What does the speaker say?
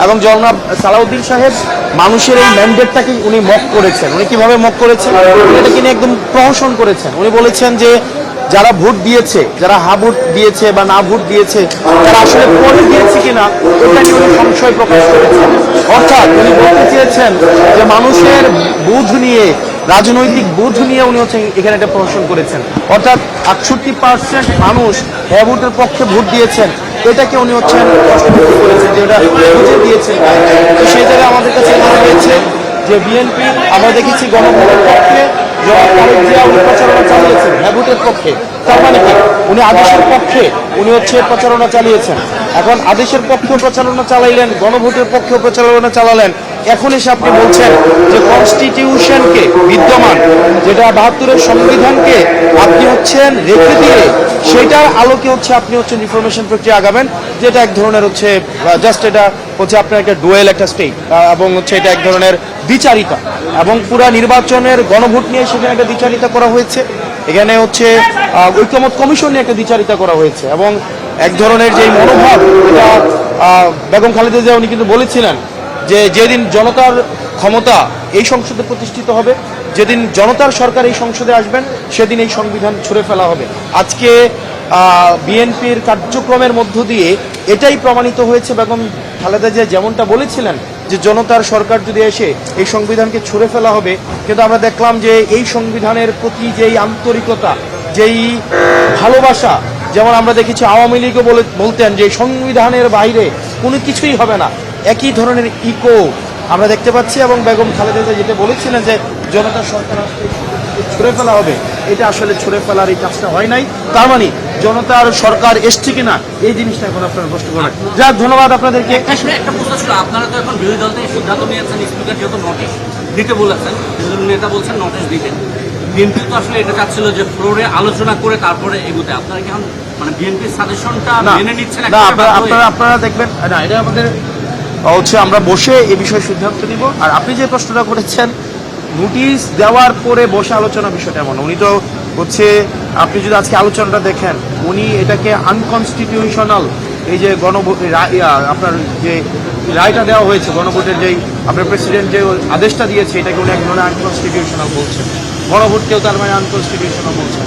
এবং জনাব সালাউদ্দিন সাহেব মানুষের এই ম্যান্ডেটটাকে উনি মক করেছেন। উনি কিভাবে মক করেছেন এটাকে নিয়ে একদম প্রহসন করেছেন। উনি বলেছেন যে যারা ভোট দিয়েছে, যারা হা ভোট দিয়েছে বা না ভোট দিয়েছে, তারা আসলে পরে দিয়েছে কিনা এটা নিয়ে উনি সংশয় প্রকাশ করেছেন। অর্থাৎ উনি বলতে চেয়েছেন যে মানুষের বুঝ নিয়ে, রাজনৈতিক বুঝ নিয়ে উনি হচ্ছে এখানে একটা প্রহসন করেছেন। অর্থাৎ 68% মানুষ হ্যাঁ ভোটের পক্ষে ভোট দিয়েছেন, এটাকে উনি হচ্ছেন প্রশ্নবিদ্ধ করেছেন যে ওটা বুঝে দিয়েছেন। তো সেই জায়গায় আমাদের কাছে মনে হয়েছে যে বিএনপি আমরা দেখেছি গণভোটের পক্ষে উনি প্রচারণা চালিয়েছেন, হ্যাঁ ভোটের পক্ষে। তার মানে কি উনি আদেশের পক্ষে উনি হচ্ছে প্রচারণা চালিয়েছেন। এখন আদেশের পক্ষেও প্রচারণা চালাইলেন, গণভোটের পক্ষেও প্রচারণা চালালেন। এখন এসে আপনি বলছেন যে কনস্টিটিউশনকে, বিদ্যমান যেটা 72-এর সংবিধানকে আপনি হচ্ছেন রেখে দিয়ে সেটার আলোকে হচ্ছে আপনি হচ্ছেন রিফরমেশন প্রক্রিয়া আগাবেন, যেটা এক ধরনের হচ্ছে জাস্ট এটা হচ্ছে আপনার একটা ডুয়েল একটা স্টেট, এবং হচ্ছে এটা এক ধরনের দ্বিচারিতা, এবং পুরা নির্বাচনের গণভোট নিয়ে সেখানে একটা দ্বিচারিতা করা হয়েছে। এখানে হচ্ছে ঐক্যমত কমিশন নিয়ে একটা দ্বিচারিতা করা হয়েছে, এবং এক ধরনের যে মনোভাব, এটা বেগম খালেদা জিয়া উনি কিন্তু বলেছিলেন যে যেদিন জনতার ক্ষমতা এই সংসদে প্রতিষ্ঠিত হবে, যেদিন জনতার সরকার এই সংসদে আসবেন, সেদিন এই সংবিধান ছুঁড়ে ফেলা হবে। আজকে বিএনপির কার্যক্রমের মধ্য দিয়ে এটাই প্রমাণিত হয়েছে। বেগম খালেদা জিয়া যেমনটা বলেছিলেন যে জনতার সরকার যদি এসে এই সংবিধানকে ছুঁড়ে ফেলা হবে, কিন্তু আমরা দেখলাম যে এই সংবিধানের প্রতি যেই আন্তরিকতা, যেই ভালোবাসা, যেমন আমরা দেখেছি আওয়ামী লীগও বলতেন যে সংবিধানের বাইরে কোনো কিছুই হবে না, একই ধরনের ইকো আমরা দেখতে পাচ্ছি। এবং বেগম খালেদা জিয়া যেটা বলেছিলেন যে জনতার সরকার ছুঁড়ে ফেলা হবে, এটা আসলে ছুঁড়ে ফেলার এই কাজটা হয় নাই। তার মানে জনতার সরকার এসছে কিনা এই জিনিসটা এখন আপনারা প্রশ্ন করেন। যাক, ধন্যবাদ আপনাদেরকে। একটা প্রশ্ন ছিল, আপনারা তো এখন বিরোধী দল থেকে সিদ্ধান্ত নিয়েছেন, স্পিকার যেহেতু নোটিশ দিতে বলেছেন, নেতা বলছেন নোটিশ দিতে, বিএনপি তো আসলে এটা চাচ্ছিল যে ফ্লোরে আলোচনা করে তারপরে এগুতে, আপনারা কি এখন মানে বিএনপির সাজেশনটা মেনে নিচ্ছেন? না, আপনারা দেখবেন না, এটা আমাদের হচ্ছে আমরা বসে এ বিষয়ে সিদ্ধান্ত নিব। আর আপনি যে প্রশ্নটা করেছেন নোটিশ দেওয়ার পরে বসে আলোচনা, বিষয়টা এমন উনি তো হচ্ছে, আপনি যদি আজকে আলোচনাটা দেখেন, উনি এটাকে আনকনস্টিটিউশনাল, এই যে গণভোট আপনার যে রায়টা দেওয়া হয়েছে, গণভোটের যেই আপনার প্রেসিডেন্ট যে আদেশটা দিয়েছে, এটাকে উনি এক ধরনের আনকনস্টিটিউশনাল বলছেন। গণভোটকেও তার মানে আনকনস্টিটিউশনাল বলছেন।